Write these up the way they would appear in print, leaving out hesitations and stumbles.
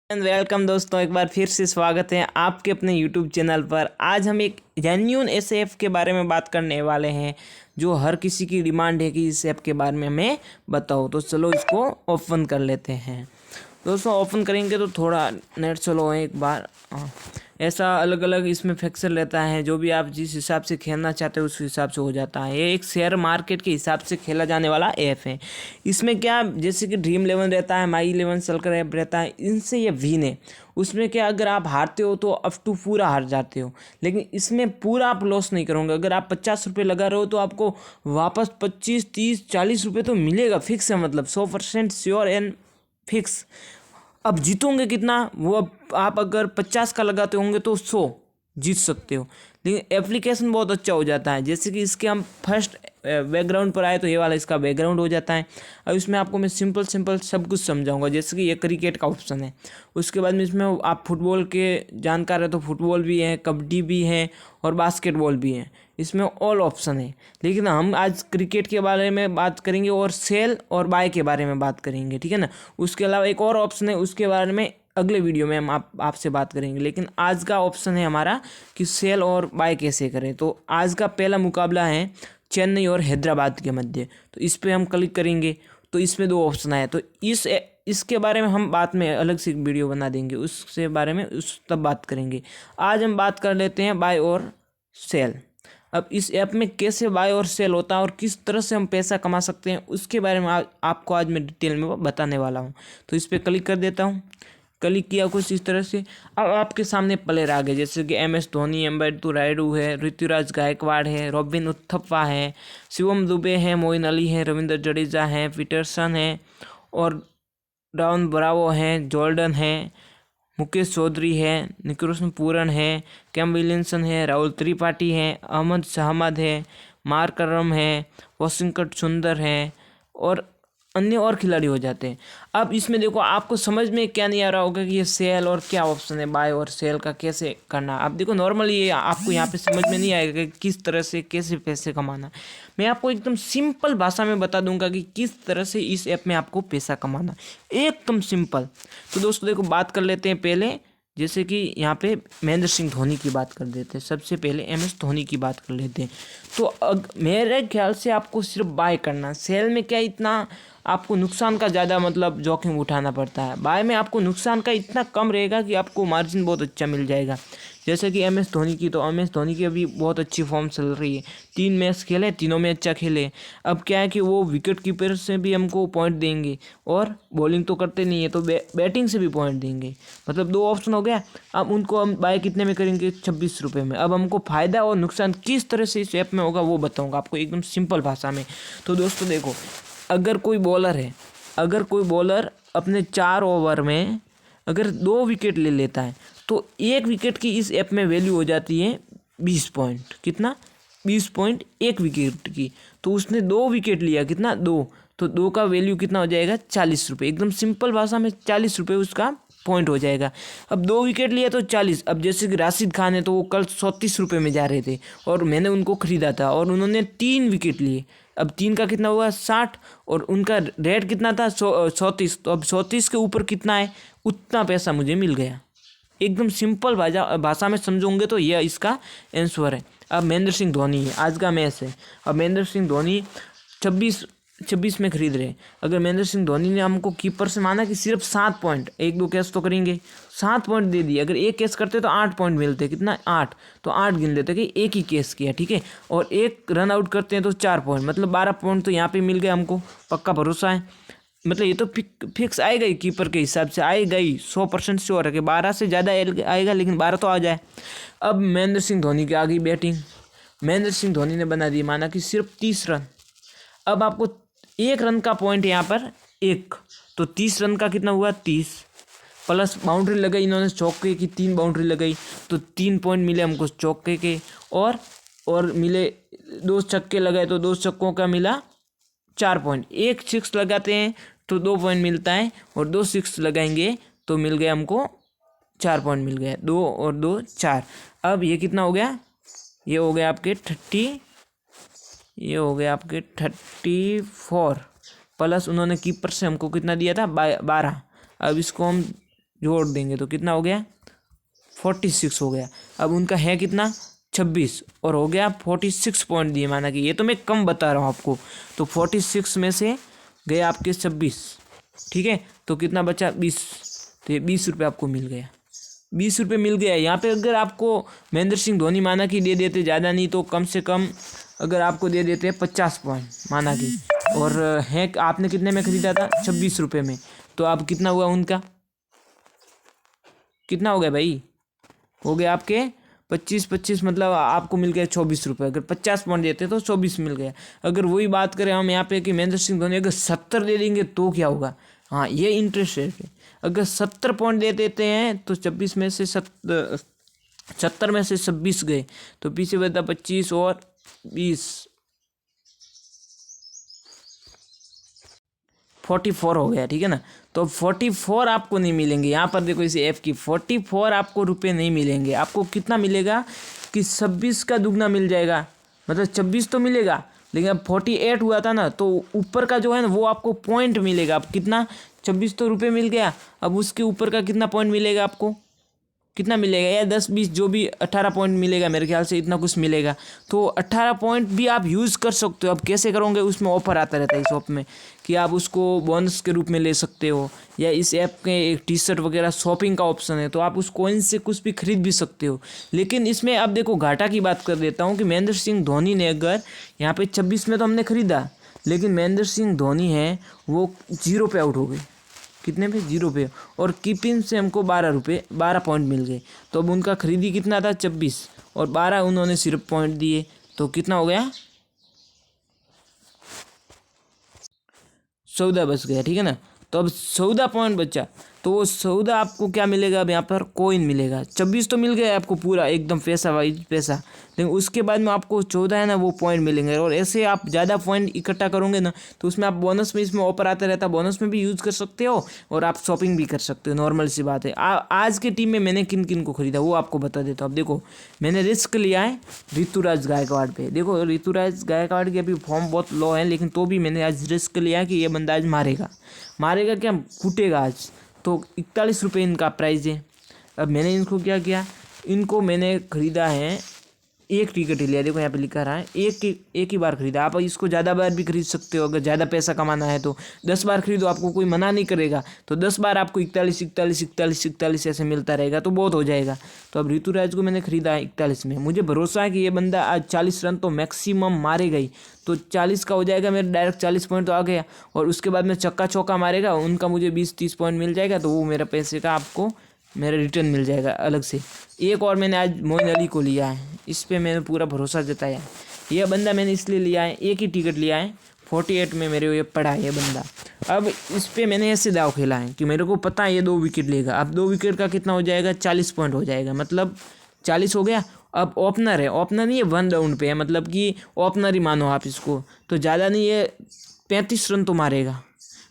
And welcome दोस्तों, एक बार फिर से स्वागत है आपके अपने यूट्यूब चैनल पर। आज हम एक जेन्यून ऐसे ऐप के बारे में बात करने वाले हैं जो हर किसी की डिमांड है कि इस ऐप के बारे में हमें बताओ। तो चलो इसको ओपन कर लेते हैं। दोस्तों ओपन करेंगे तो थोड़ा नेट स्लो है एक बार। ऐसा अलग अलग इसमें फीचर रहता है, जो भी आप जिस हिसाब से खेलना चाहते हो उस हिसाब से हो जाता है। ये एक शेयर मार्केट के हिसाब से खेला जाने वाला ऐप है। इसमें क्या, जैसे कि ड्रीम 11 रहता है, माई 11 सलकर ऐप रहता है, इनसे ये विन है। उसमें क्या, अगर आप हारते हो तो अप टू पूरा हार जाते हो, लेकिन इसमें पूरा आप लॉस नहीं करोगे। अगर आप 50 रुपये लगा रहे हो तो आपको वापस 25, 30, 40 रुपये तो मिलेगा, फिक्स है, मतलब 100% श्योर एंड फिक्स। अब जीतोगे कितना, वो अब आप अगर 50 का लगाते होंगे तो 100 जीत सकते हो। लेकिन एप्लीकेशन बहुत अच्छा हो जाता है। जैसे कि इसके हम फर्स्ट बैकग्राउंड पर आए तो ये वाला इसका बैकग्राउंड हो जाता है। अब इसमें आपको मैं सिंपल सब कुछ समझाऊंगा। जैसे कि ये क्रिकेट का ऑप्शन है, उसके बाद में इसमें आप फुटबॉल के जानकार है तो फुटबॉल भी है, कबड्डी भी है और बास्केटबॉल भी है। इसमें ऑल ऑप्शन है, लेकिन हम आज क्रिकेट के बारे में बात करेंगे और सेल और बाय के बारे में बात करेंगे, ठीक है ना। उसके अलावा एक और ऑप्शन है, उसके बारे में अगले वीडियो में हम आपसे बात करेंगे। लेकिन आज का ऑप्शन है हमारा कि सेल और बाय कैसे करें। तो आज का पहला मुकाबला है चेन्नई और हैदराबाद के मध्य। तो इस पर हम क्लिक करेंगे तो इसमें दो ऑप्शन आए। तो इसके बारे में हम बाद में अलग से एक वीडियो बना देंगे, उससे बारे में तब बात करेंगे। आज हम बात कर लेते हैं बाय और सेल। अब इस ऐप में कैसे बाय और सेल होता है और किस तरह से हम पैसा कमा सकते हैं, उसके बारे में आपको आज मैं डिटेल में बताने वाला हूँ। तो इस पर क्लिक कर देता हूँ। क्लिक किया कुछ इस तरह से। अब आपके सामने प्लेयर आ गए, जैसे कि MS धोनी, एम्बेडू रायडू है, ऋतुराज गायकवाड़ है, रॉबिन उथप्पा है, शिवम दुबे है, मोइन अली है, रविंद्र जडेजा है, पीटरसन है और डाउन ब्रावो है, जॉर्डन है, मुकेश चौधरी है, निकोलसन पूरन है, कैम विलियमसन है, राहुल त्रिपाठी है, अहमद शहमद है, मार्करम है, वॉशिंगटन सुंदर है और अन्य और खिलाड़ी हो जाते हैं। अब इसमें देखो, आपको समझ में क्या नहीं आ रहा होगा कि ये सेल और क्या ऑप्शन है, बाय और सेल का कैसे करना। आप देखो, नॉर्मली ये आपको यहाँ पे समझ में नहीं आएगा कि किस तरह से कैसे पैसे कमाना। मैं आपको एकदम सिंपल भाषा में बता दूंगा कि किस तरह से इस ऐप में आपको पैसा कमाना, एकदम सिंपल। तो दोस्तों देखो, बात कर लेते हैं पहले। जैसे कि यहाँ पे महेंद्र सिंह धोनी की बात कर देते हैं। सबसे पहले MS धोनी की बात कर लेते हैं। तो मेरे ख्याल से आपको सिर्फ बाय करना। सेल में क्या इतना आपको नुकसान का ज़्यादा मतलब जोखिम उठाना पड़ता है। बाय में आपको नुकसान का इतना कम रहेगा कि आपको मार्जिन बहुत अच्छा मिल जाएगा। जैसे कि MS धोनी की, तो MS धोनी की अभी बहुत अच्छी फॉर्म चल रही है। 3 मैच खेले, तीनों में अच्छा खेले। अब क्या है कि वो विकेट कीपर से भी हमको पॉइंट देंगे और बॉलिंग तो करते नहीं है तो बैटिंग से भी पॉइंट देंगे। मतलब 2 ऑप्शन हो गया। अब उनको हम बाय कितने में करेंगे, 26 रुपये में। अब हमको फ़ायदा और नुकसान किस तरह से इस ऐप में होगा वो बताऊँगा आपको एकदम सिंपल भाषा में। तो दोस्तों देखो, अगर कोई बॉलर अपने 4 ओवर में अगर 2 विकेट ले लेता है तो 1 विकेट की इस ऐप में वैल्यू हो जाती है 20 पॉइंट। कितना, 20 पॉइंट 1 विकेट की। तो उसने 2 विकेट लिया, कितना, 2। तो 2 का वैल्यू कितना हो जाएगा, 40 रुपये। एकदम सिंपल भाषा में 40 रुपये उसका पॉइंट हो जाएगा। अब 2 विकेट लिया तो 40। अब जैसे कि राशिद खान है, तो वो कल 37 रुपये में जा रहे थे और मैंने उनको ख़रीदा था और उन्होंने 3 विकेट लिए। अब 3 का कितना हुआ, 60 और उनका रेट कितना था, 34। तो अब 34 के ऊपर कितना है, उतना पैसा मुझे मिल गया। एकदम सिंपल भाषा में समझोगे तो यह इसका आंसर है। अब महेंद्र सिंह धोनी है, आज का मैच है। अब महेंद्र सिंह धोनी 26 में खरीद रहे। अगर महेंद्र सिंह धोनी ने हमको कीपर से माना कि सिर्फ 7 पॉइंट, 1-2 कैच तो करेंगे, 7 पॉइंट दे दिए। अगर एक कैच करते तो 8 पॉइंट मिलते, कितना, 8। तो 8 गिन लेते कि एक ही कैच किया, ठीक है। और एक रन आउट करते हैं तो 4 पॉइंट, मतलब 12 पॉइंट तो यहाँ पे मिल गए हमको, पक्का भरोसा है। मतलब ये तो फिक्स आएगा ही, कीपर के हिसाब से आएगा ही, 100% श्योर है कि 12 से ज़्यादा आएगा, लेकिन 12 तो आ जाए। अब महेंद्र सिंह धोनी की आ गई बैटिंग। महेंद्र सिंह धोनी ने बना दी माना कि सिर्फ 30 रन। अब आपको 1 रन का पॉइंट यहाँ पर 1, तो 30 रन का कितना हुआ, 30 प्लस बाउंड्री लगाई इन्होंने चौके की, 3 बाउंड्री लगाई तो 3 पॉइंट मिले हमको चौके के। और मिले 2 छक्के लगाए तो 2 छक्कों का मिला 4 पॉइंट। 1 6 लगाते हैं तो 2 पॉइंट मिलता है और 2 6 लगाएंगे तो मिल गया हमको 4 पॉइंट मिल गया। 2 और 2 4। अब ये कितना हो गया, ये हो गया आपके 34 प्लस उन्होंने कीपर से हमको कितना दिया था, 12। अब इसको हम जोड़ देंगे तो कितना हो गया 46 हो गया। अब उनका है कितना 26 और हो गया 46 पॉइंट दिए, माना कि ये तो मैं कम बता रहा हूँ आपको। तो 46 में से गए आपके 26, ठीक है, तो कितना बचा 20, तो ये 20 रुपये आपको मिल गया, 20 रुपये मिल गया। यहाँ पे अगर आपको महेंद्र सिंह धोनी माना कि दे देते, ज़्यादा नहीं तो कम से कम अगर आपको दे देते 50 पॉइंट माना कि, और है आपने कितने में ख़रीदा था 26 रुपये में, तो आप कितना हुआ उनका, कितना हो गया भाई, हो गया आपके 25 मतलब आपको मिल गया 24 रुपये। अगर 50 पॉइंट देते तो 24 मिल गया। अगर वही बात करें हम यहाँ पे कि महेंद्र सिंह धोनी अगर 70 दे देंगे तो क्या होगा, हाँ ये इंटरेस्ट रेट है। अगर 70 पॉइंट दे देते हैं तो 26 में से 70 में से 26 गए तो पीछे बचा 25 और 20, 44 हो गया, ठीक है ना। तो 44 आपको नहीं मिलेंगे यहाँ पर, देखो इस ऐप की 44 आपको रुपए नहीं मिलेंगे। आपको कितना मिलेगा कि 26 का दुगना मिल जाएगा, मतलब 26 तो मिलेगा, लेकिन अब 48 हुआ था ना, तो ऊपर का जो है ना वो आपको पॉइंट मिलेगा। अब कितना 26 तो रुपये मिल गया, अब उसके ऊपर का कितना पॉइंट मिलेगा आपको, कितना मिलेगा या 10-20 जो भी 18 पॉइंट मिलेगा, मेरे ख्याल से इतना कुछ मिलेगा। तो 18 पॉइंट भी आप यूज़ कर सकते हो। अब कैसे करोगे, उसमें ऑफर आता रहता है इस ऐप में कि आप उसको बोनस के रूप में ले सकते हो, या इस ऐप के एक टी शर्ट वगैरह शॉपिंग का ऑप्शन है, तो आप उस कॉइन से कुछ भी खरीद भी सकते हो। लेकिन इसमें अब देखो घाटा की बात कर देता हूँ कि महेंद्र सिंह धोनी ने अगर यहाँ पे 26 में तो हमने खरीदा, लेकिन महेंद्र सिंह धोनी है वो 0 पे आउट हो गए, कितने पे 0 पे, और कीपिंग से हमको 12 पॉइंट मिल गए। तो अब उनका खरीदी कितना था 26 और 12 उन्होंने सिर्फ पॉइंट दिए, तो कितना हो गया 14 बच गया, ठीक है ना। तो अब 14 पॉइंट बचा, तो वो 14 आपको क्या मिलेगा, अब यहाँ पर कॉइन मिलेगा। 26 तो मिल गया आपको पूरा एकदम पैसा वाइज पैसा, लेकिन उसके बाद में आपको 14 है ना वो पॉइंट मिलेंगे। और ऐसे आप ज़्यादा पॉइंट इकट्ठा करोगे ना तो उसमें आप बोनस में, इसमें ऑफर आता रहता है, बोनस में भी यूज़ कर सकते हो और आप शॉपिंग भी कर सकते हो, नॉर्मल सी बात है। आज के टीम में मैंने किन किन को खरीदा वो आपको बता देता हूँ। अब देखो मैंने रिस्क लिया है ऋतुराज गायकवाड़ पे। देखो ऋतुराज गायकवाड़ की अभी फॉर्म बहुत लो है, लेकिन तो भी मैंने आज रिस्क लिया कि ये बंदा आज मारेगा क्या, फूटेगा आज। तो 41 रुपये इनका प्राइस है। अब मैंने इनको क्या किया, इनको मैंने ख़रीदा है, एक टिकट ही लिया, देखो यहाँ पे लिखा रहा है एक ही बार खरीदा। आप इसको ज़्यादा बार भी खरीद सकते हो, अगर ज़्यादा पैसा कमाना है तो 10 बार खरीदो, आपको कोई मना नहीं करेगा। तो 10 बार आपको 41 ऐसे मिलता रहेगा, तो बहुत हो जाएगा। तो अब ऋतुराज को मैंने खरीदा है 41 में। मुझे भरोसा है कि ये बंदा आज 40 रन तो मैक्सिमम मारेगा ही, तो 40 का हो जाएगा मेरा, डायरेक्ट 40 पॉइंट तो आ गया। और उसके बाद में चक्का चौका मारेगा, उनका मुझे 20-30 पॉइंट मिल जाएगा, तो वो मेरा पैसे का आपको मेरा रिटर्न मिल जाएगा अलग से। एक और मैंने आज मोइन अली को लिया है, इस पर मैंने पूरा भरोसा जताया। यह बंदा मैंने इसलिए लिया है, एक ही टिकट लिया है, 48 में मेरे ये पड़ा है ये बंदा। अब इस पर मैंने ऐसे दाव खेला है कि मेरे को पता है ये 2 विकेट लेगा। अब 2 विकेट का कितना हो जाएगा, 40 पॉइंट हो जाएगा, मतलब 40 हो गया। अब ओपनर है, ओपनर नहीं है 1 राउंड पे है, मतलब कि ओपनर ही मानो आप इसको, तो ज़्यादा नहीं है 35 रन तो मारेगा।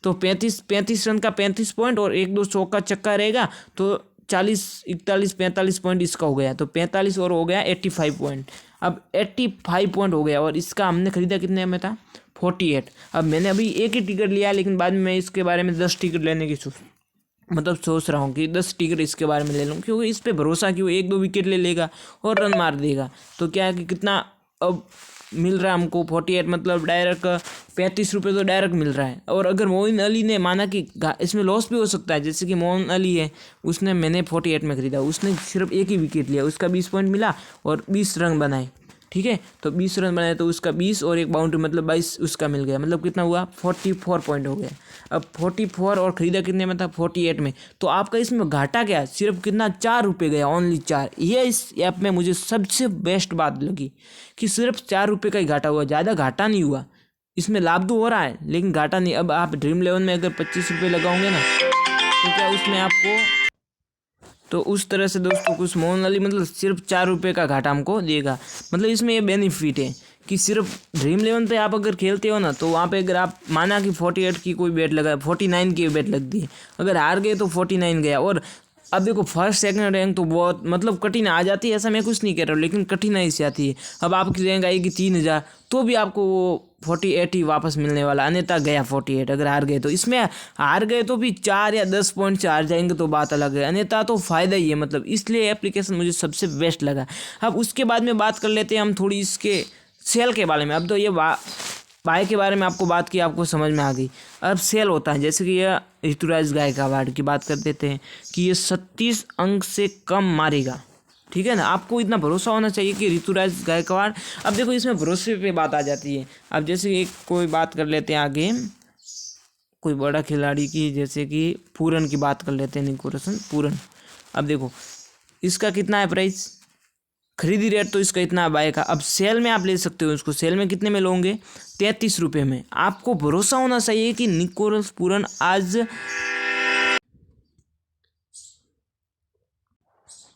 तो 35 रन का 35 पॉइंट और 1-2 चौका चक्का रहेगा, तो 40, 41, 45 पॉइंट इसका हो गया। तो 45 और हो गया 85 पॉइंट। अब 85 पॉइंट हो गया, और इसका हमने खरीदा कितने में था 48। अब मैंने अभी एक ही टिकट लिया, लेकिन बाद में मैं इसके बारे में 10 टिकट लेने की सोच रहा हूँ कि 10 टिकट इसके बारे में ले लूँ, क्योंकि इस पर भरोसा कि वो 1-2 विकेट ले लेगा और रन मार देगा। तो क्या है कि कितना अब मिल रहा है हमको 48, मतलब डायरेक्ट 35 रुपये तो डायरेक्ट मिल रहा है। और अगर मोइन अली ने माना कि इसमें लॉस भी हो सकता है, जैसे कि मोइन अली है, उसने मैंने 48 में ख़रीदा, उसने सिर्फ एक ही विकेट लिया, उसका 20 पॉइंट मिला और 20 रन बनाए, ठीक है। तो 20 रन बनाए तो उसका 20 और एक बाउंड्री मतलब 22 उसका मिल गया, मतलब कितना हुआ 44 पॉइंट हो गया। अब 44 और ख़रीदा कितने में था 48 में, तो आपका इसमें घाटा क्या, सिर्फ कितना 4 रुपये गया, ओनली 4। ये इस ऐप में मुझे सबसे बेस्ट बात लगी कि सिर्फ 4 रुपये का ही घाटा हुआ, ज़्यादा घाटा नहीं हुआ। इसमें लाभ तो हो रहा है लेकिन घाटा नहीं। अब आप ड्रीम 11 में अगर 25 रुपये लगाओगे ना, तो क्या उसमें आपको, तो उस तरह से दोस्तों कुछ मोहन अली मतलब सिर्फ 4 रुपये का घाटा हमको देगा। मतलब इसमें ये बेनिफिट है कि सिर्फ ड्रीम 11 पे आप अगर खेलते हो ना, तो वहाँ पे अगर आप माना कि 48 की कोई बेट लगा, 49 की बेट लग दी, अगर हार गए तो 49 गया, और अब देखो फर्स्ट सेकंड रैंक तो बहुत मतलब कठिन आ जाती है, ऐसा मैं कुछ नहीं कह रहा हूँ, लेकिन कठिनाई से आती है। अब आपकी रैंक आएगी 3000 तो भी आपको वो 48 ही वापस मिलने वाला, अन्यथा गया 48 अगर हार गए तो। इसमें हार गए तो भी 4 या 10 पॉइंट से हार जाएंगे तो बात अलग है, अन्यथा तो फ़ायदा ही है। मतलब इसलिए एप्लीकेशन मुझे सबसे बेस्ट लगा। अब उसके बाद में बात कर लेते हैं हम थोड़ी इसके सेल के बारे में। अब तो ये बाय के बारे में आपको बात की, आपको समझ में आ गई। अब सेल होता है, जैसे कि यह ऋतुराज गायकवाड़ की बात कर देते हैं कि ये 37 अंक से कम मारेगा, ठीक है ना। आपको इतना भरोसा होना चाहिए कि ऋतुराज गायकवाड़। अब देखो इसमें भरोसे पे बात आ जाती है। अब जैसे एक कोई बात कर लेते हैं आगे, कोई बड़ा खिलाड़ी की, जैसे कि पूरन की बात कर लेते हैं, निकोलसन पूरन। अब देखो इसका कितना है प्राइस, खरीदी रेट तो इसका इतना बाय का। अब सेल में आप ले सकते हो इसको, सेल में कितने में लोगे, 33 रुपये में। आपको भरोसा होना चाहिए कि निकोलस पूरन आज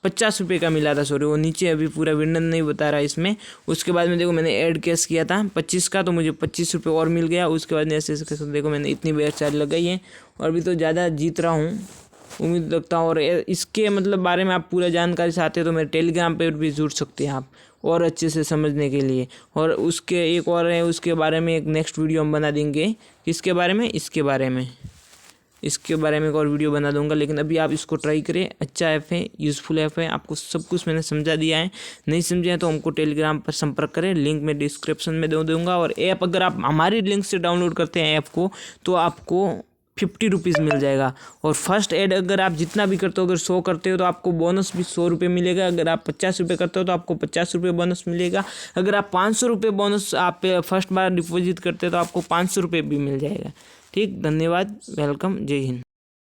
50 रुपये का मिला था, सॉरी वो नीचे अभी पूरा विंडन नहीं बता रहा इसमें। उसके बाद में देखो मैंने ऐड कैश किया था 25 का, तो मुझे 25 रुपये और मिल गया। उसके बाद ऐसे देखो मैंने इतनी बेर चार्ज लगाई है और अभी तो ज़्यादा जीत रहा हूँ उम्मीद रखता हूँ। और इसके मतलब बारे में आप पूरा जानकारी चाहते हो तो मेरे टेलीग्राम पे भी जुड़ सकते हैं आप और अच्छे से समझने के लिए। और उसके एक और है, उसके बारे में एक नेक्स्ट वीडियो हम बना देंगे। किसके बारे में, इसके बारे में एक और वीडियो बना दूंगा। लेकिन अभी आप इसको ट्राई करें, अच्छा ऐप है, यूज़फुल ऐप है। आपको सब कुछ मैंने समझा दिया है, नहीं समझे हैं तो हमको टेलीग्राम पर संपर्क करें, लिंक मैं डिस्क्रिप्शन में दे दूँगा। और ऐप अगर आप हमारी लिंक से डाउनलोड करते हैं ऐप को तो आपको 50 रुपीज़ मिल जाएगा। और फर्स्ट ऐड अगर आप जितना भी करते हो, अगर 100 करते हो तो आपको बोनस भी 100 रुपये मिलेगा। अगर आप 50 रुपये करते हो तो आपको 50 रुपये बोनस मिलेगा। अगर आप 500 रुपये बोनस आप फर्स्ट बार डिपॉजिट करते हो तो आपको 500 रुपये भी मिल जाएगा। ठीक, धन्यवाद, वेलकम, जय हिंद।